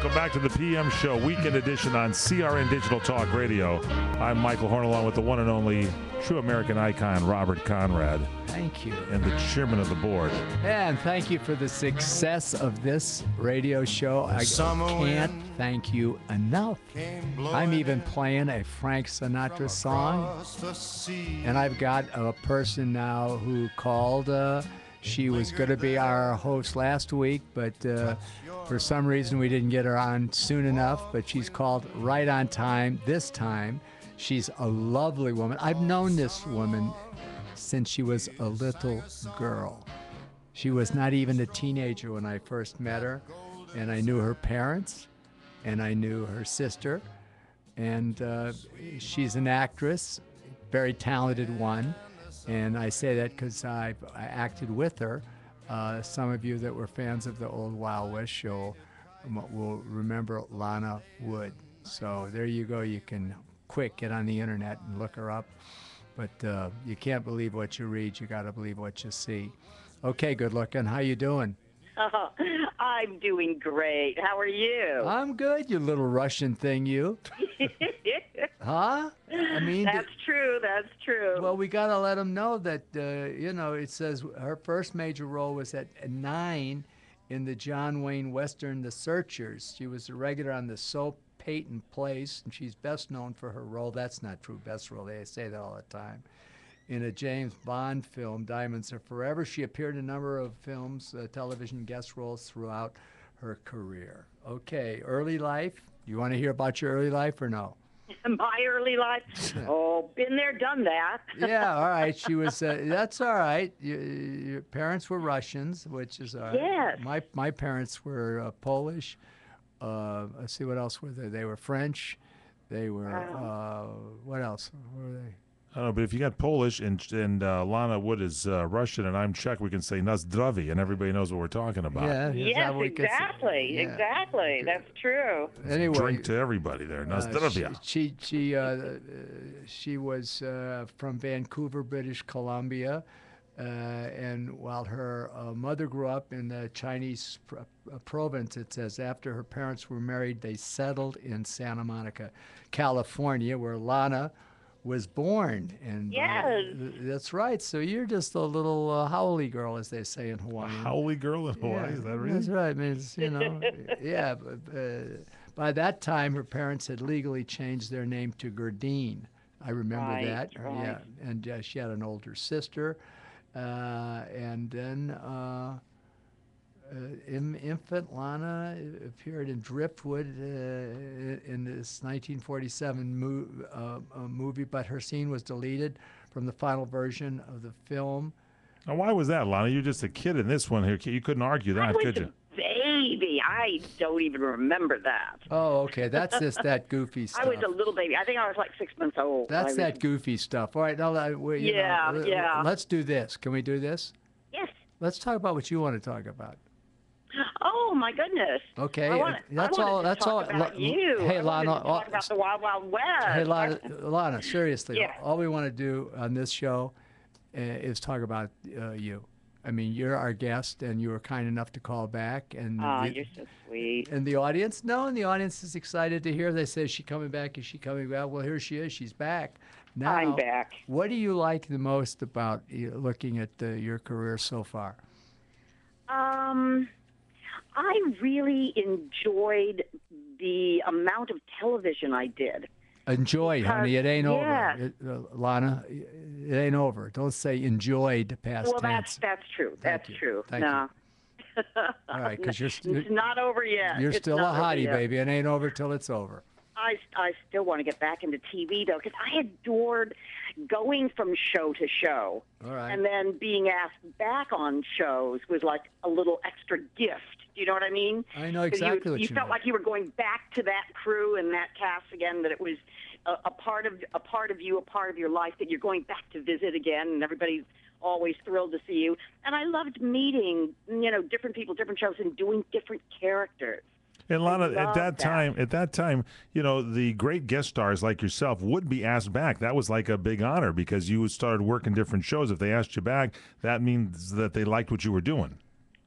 Welcome back to the PM Show, weekend edition on CRN Digital Talk Radio. I'm Michael Horn, along with the one and only true American icon, Rober Conrad. Thank you. And the chairman of the board. And thank you for the success of this radio show. I can't thank you enough. I'm even playing a Frank Sinatra song. And I've got a person now who called. She was going to be our host last week, but for some reason we didn't get her on soon enough. But she's called right on time this time. She's a lovely woman. I've known this woman since she was a little girl. She was not even a teenager when I first met her, and I knew her parents, and I knew her sister, and she's an actress, very talented one, and I say that because I acted with her. Some of you that were fans of the old Wild West show will remember Lana Wood. So there you go. You can quick get on the internet and look her up. But you can't believe what you read. You got to believe what you see. Okay, good looking. How you doing? Oh, I'm doing great. How are you? I'm good, you little Russian thing, you. Huh? I mean, that's true. That's true. Well, we got to let them know that, it says her first major role was at 9 in the John Wayne Western, The Searchers. She was a regular on the soap Peyton Place, and she's best known for her role. That's not true. Best role. They say that all the time. In a James Bond film, Diamonds Are Forever. She appeared in a number of films, television guest roles throughout her career. Okay, early life. You want to hear about your early life or no? My early life? Oh, been there, done that. Yeah, all right. She was, that's all right. Your parents were Russians, which is all right. Yes. My parents were Polish. Let's see, what else were they? They were French. They were, what else were they? I don't know, but if you got Polish and Lana Wood is Russian and I'm Czech, we can say na zdraví, and everybody knows what we're talking about. Yeah, yes, exactly, yeah. Exactly. That's true. Anyway, drink to everybody there, na zdravia. She was from Vancouver, British Columbia, and while her mother grew up in the Chinese province, it says after her parents were married, they settled in Santa Monica, California, where Lana was born. And yes. That's right. So you're just a little haole girl, as they say in Hawaii. A haole girl in Hawaii? Yeah, is that really? That's right. I mean, yeah. By that time, her parents had legally changed their name to Gerdine. I remember that. Right. Yeah. And she had an older sister. And then infant Lana appeared in Driftwood in this 1947 movie, but her scene was deleted from the final version of the film. Now, why was that, Lana? You're just a kid in this one here. You couldn't argue that, could you? Baby, I don't even remember that. Oh, okay. That's just that goofy stuff. I was a little baby. I think I was like 6 months old. That's that goofy stuff. All right, now, yeah. Let's do this. Can we do this? Yes. Let's talk about what you want to talk about. Oh my goodness! Okay, that's all. About you. Hey, Lana. Talk about the Wild Wild West. Hey, Lana. Seriously, yeah. All we want to do on this show is talk about you. I mean, you're our guest, and you were kind enough to call back. And you're so sweet. And the audience, and the audience is excited to hear. They say, "Is she coming back? Is she coming back?" Well, here she is. She's back. Now, I'm back. What do you like the most about looking at your career so far? I really enjoyed the amount of television I did. Enjoyed, honey. It ain't yeah. over. Lana, it ain't over. Don't say enjoyed past tense. Well, that's true. That's true. Thank you. All right, because it's not over yet. You're still a hottie, baby. It ain't over till it's over. I still want to get back into TV, though, because I adored going from show to show. All right. And then being asked back on shows was like a little extra gift. Do you know what I mean? I know exactly what you mean. You felt like you were going back to that crew and that cast again, that it was a part of you, a part of your life that you're going back to visit again, and everybody's always thrilled to see you. And I loved meeting, different people, different shows, and doing different characters. And Lana, at that time, the great guest stars like yourself would be asked back. That was like a big honor because you started working different shows. If they asked you back, that means that they liked what you were doing.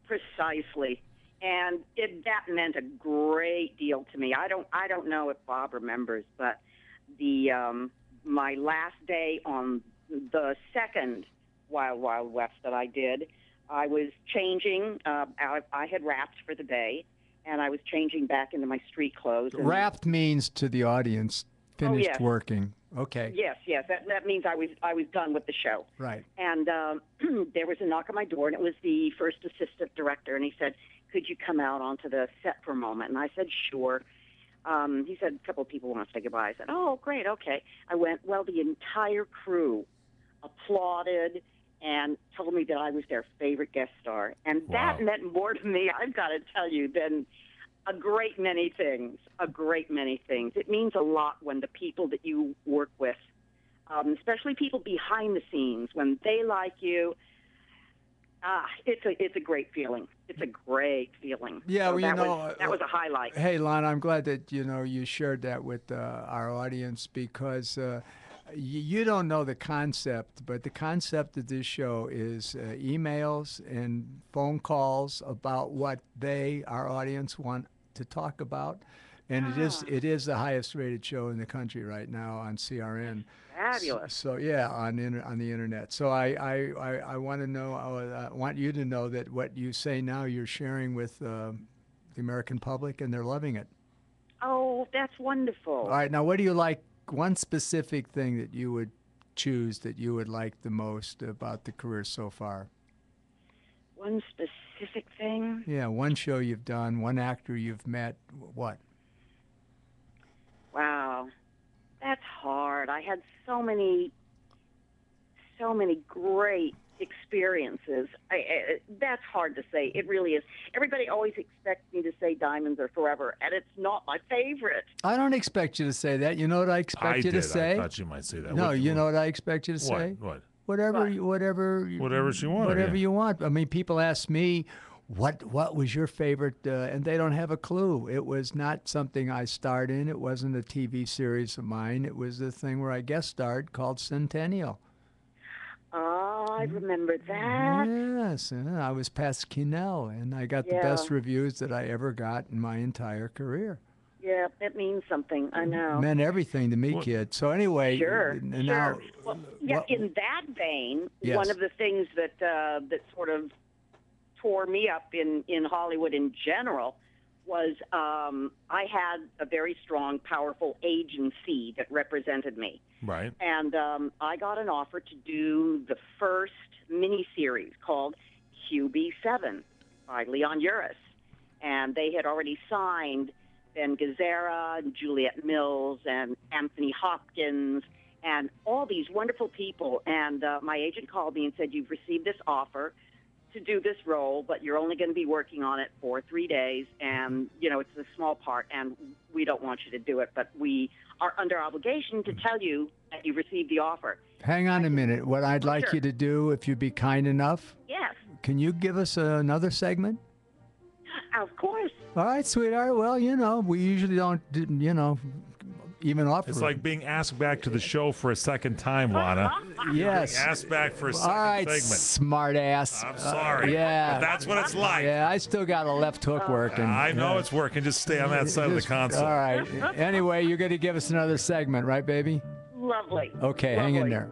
Precisely. And that meant a great deal to me. I don't know if Bob remembers, but my last day on the second Wild Wild West that I did, I was changing. I had wrapped for the day, and I was changing back into my street clothes. Wrapped means, to the audience, finished working. Okay. Yes. That means I was done with the show. Right. And there was a knock on my door, and it was the first assistant director, and he said, "Could you come out onto the set for a moment?" And I said, "Sure." He said, "A couple of people want to say goodbye." I said, "Oh, great, okay." I went. Well, the entire crew applauded and told me that I was their favorite guest star. And that meant more to me, I've got to tell you, than a great many things. It means a lot when the people that you work with, especially people behind the scenes, when they like you, it's a great feeling. It's a great feeling. Yeah, so well, that was a highlight. Hey, Lon, I'm glad that you shared that with our audience, because you don't know the concept, but the concept of this show is emails and phone calls about what our audience, want to talk about. And it is the highest rated show in the country right now on CRN. Fabulous. So yeah, on the internet. So I want to know. I want you to know that what you say now, you're sharing with the American public, and they're loving it. Oh, that's wonderful. All right, now what do you like? One specific thing that you would choose that you would like the most about the career so far? One specific thing? Yeah, one show you've done, one actor you've met. What? Wow, that's hard. I had so many great experiences. That's hard to say. It really is. Everybody always expects me to say Diamonds Are Forever, and it's not my favorite. I don't expect you to say that. You know what I expect you to say? I thought you might say that. No, you know what I expect you to say? What? Whatever she wanted. Whatever you want. I mean, people ask me, what was your favorite? And they don't have a clue. It was not something I starred in. It wasn't a TV series of mine. It was the thing where I guest starred called Centennial. Oh, I remember that. Yes, I was Pasquinel, and I got the best reviews that I ever got in my entire career. Yeah, it means something. I know. It meant everything to me, kid. So anyway, sure. Now, well, in that vein, one of the things that sort of tore me up in Hollywood in general was I had a very strong, powerful agency that represented me. Right. And I got an offer to do the first miniseries called QB7 by Leon Uris. And they had already signed Ben Gazzara and Juliette Mills and Anthony Hopkins and all these wonderful people. And my agent called me and said, "You've received this offer to do this role, but you're only going to be working on it for 3 days, and it's a small part, and we don't want you to do it, but we are under obligation to tell you that you received the offer." Hang on a minute. What I'd like you to do, if you'd be kind enough, can you give us another segment? Of course. All right, sweetheart. Well, we usually don't, even offer. It's like being asked back to the show for a second time, Lana. Yes. Asked back for a second All right, segment. Smart ass. I'm sorry. Yeah. But that's what it's like. Yeah, I still got a left hook working. I know it's working. Just stay on that side of the console. All right. Anyway, you're going to give us another segment, right, baby? Lovely. Okay, hang in there.